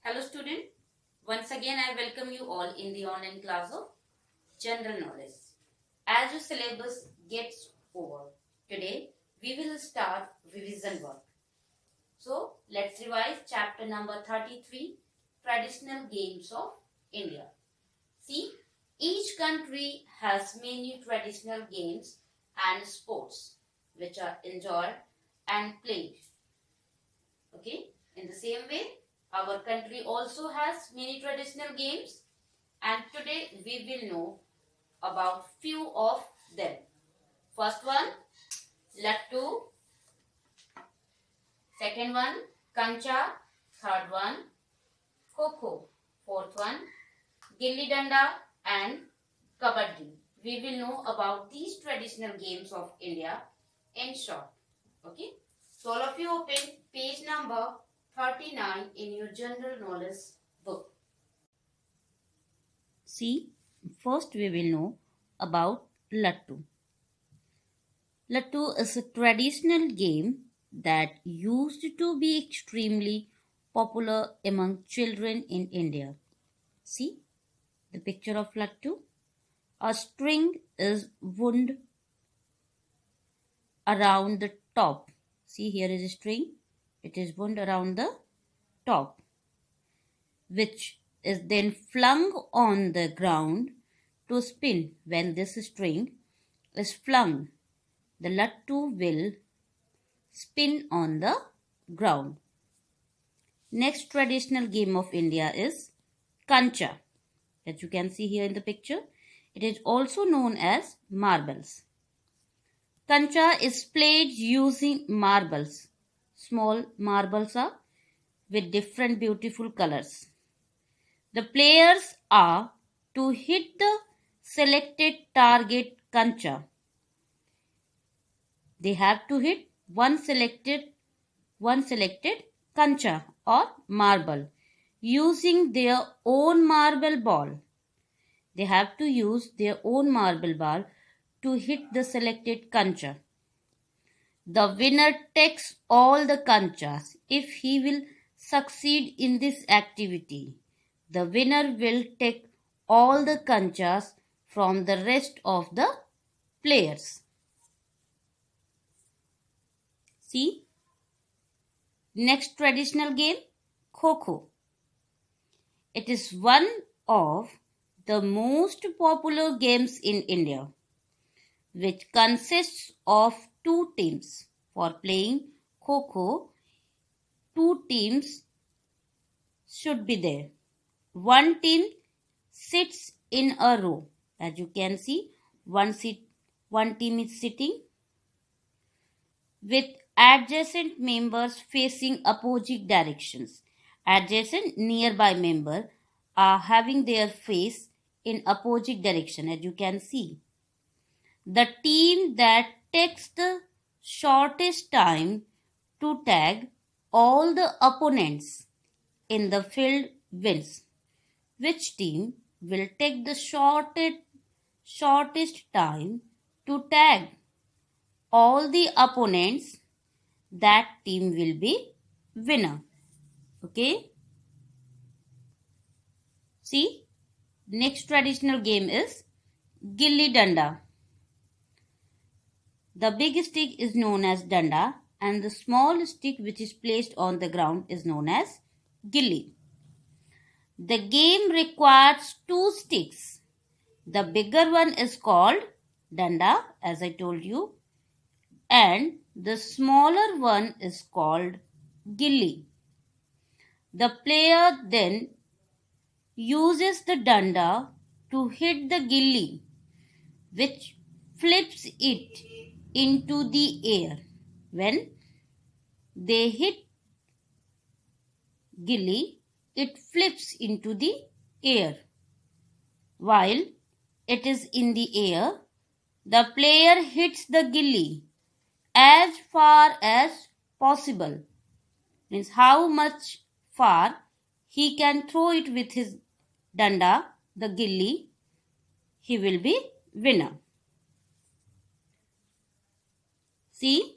Hello student, once again I welcome you all in the online class of general knowledge. As your syllabus gets over, today we will start revision work. So let's revise chapter number 33, traditional games of India. See, each country has many traditional games and sports which are enjoyed and played. Okay, in the same way, our country also has many traditional games, and today we will know about few of them. First one, Lattu. Second one, Kancha. Third one, Kho-Kho. Fourth one, Gilli Danda and Kabaddi. We will know about these traditional games of India in short. Okay. So all of you open page number 39 in your general knowledge book. See, first we will know about Lattu. Lattu is a traditional game that used to be extremely popular among children in India. See the picture of Lattu. A string is wound around the top. See, here is a string. It is wound around the top, which is then flung on the ground to spin. When this string is flung, the lattu will spin on the ground. Next traditional game of India is Kancha. As you can see here in the picture, it is also known as marbles. Kancha is played using marbles. Small marbles are with different beautiful colors. The players are to hit the selected target Kancha. They have to hit one selected Kancha or marble using their own marble ball. They have to use their own marble ball to hit the selected Kancha. The winner takes all the Kanchas. If he will succeed in this activity, the winner will take all the Kanchas from the rest of the players. See, next traditional game, Kho-Kho. It is one of the most popular games in India, which consists of two teams. For playing Kho-Kho, two teams should be there. One team sits in a row. As you can see, one team is sitting with adjacent members facing opposite directions. Adjacent nearby members are having their face in opposite direction, as you can see. The team that takes the shortest time to tag all the opponents in the field wins. Which team will take the shortest time to tag all the opponents, that team will be winner. Okay. See, next traditional game is Gilli Danda. The big stick is known as Danda and the small stick which is placed on the ground is known as Gilli. The game requires two sticks. The bigger one is called Danda, as I told you, and the smaller one is called Gilli. The player then uses the Danda to hit the Gilli, which flips it into the air. When they hit Gilli, it flips into the air. While it is in the air, the player hits the Gilli as far as possible. Means how much far he can throw it with his Danda, the Gilli, he will be winner. See,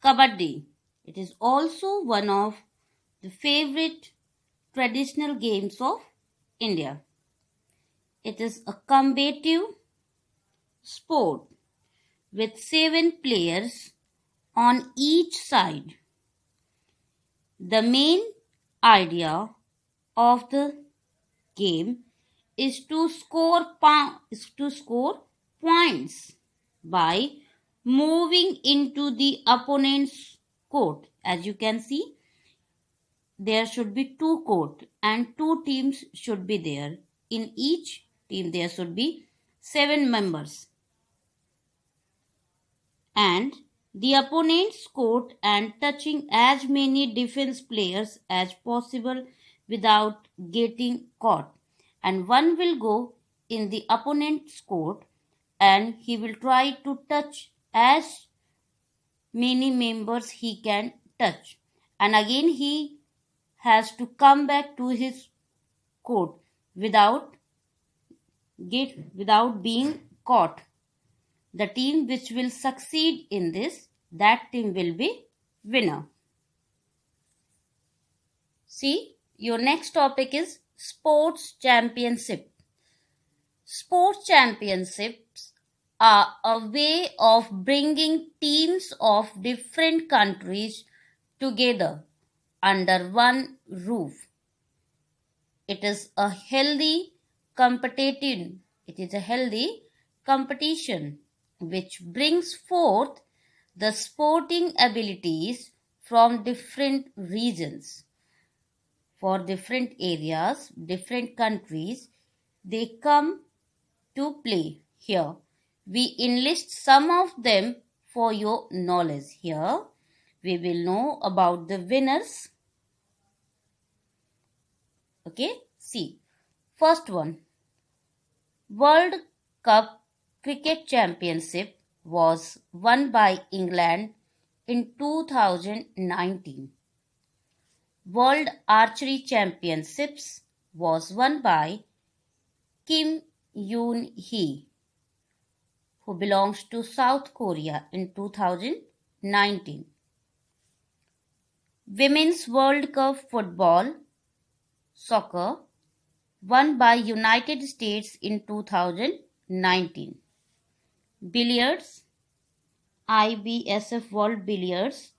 Kabaddi. It is also one of the favorite traditional games of India. It is a combative sport with 7 players on each side. The main idea of the game is to score points by moving into the opponent's court. As you can see, there should be 2 court and 2 teams should be there. In each team there should be 7 members. And the opponent's court and touching as many defense players as possible without getting caught. And one will go in the opponent's court and he will try to touch as many members he can touch. And again he has to come back to his court without being caught. The team which will succeed in this, that team will be winner. See, your next topic is sports championship. Sports championships are a way of bringing teams of different countries together under one roof. It is a healthy competition which brings forth the sporting abilities from different regions. For different areas, different countries, they come to play here. We enlist some of them for your knowledge. Here, we will know about the winners. Okay, see. First one, World Cup Cricket Championship was won by England in 2019. World Archery Championships was won by Kim Yoon-hee, who belongs to South Korea, in 2019. Women's World Cup Football Soccer won by United States in 2019. Billiards, IBSF World Billiards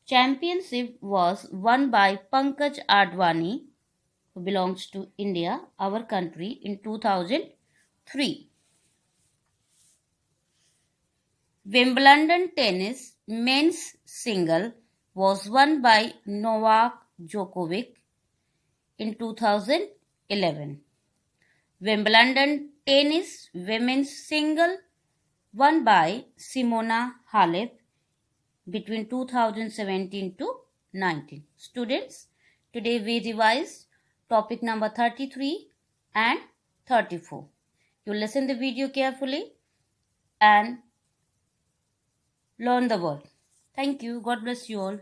Championship was won by Pankaj Advani, who belongs to India, our country, in 2003. Wimbledon Tennis Men's Single was won by Novak Djokovic in 2011. Wimbledon Tennis Women's Single won by Simona Halep between 2017 to 19. Students, today we revised topic number 33 and 34. You listen the video carefully and learn the word. Thank you. God bless you all.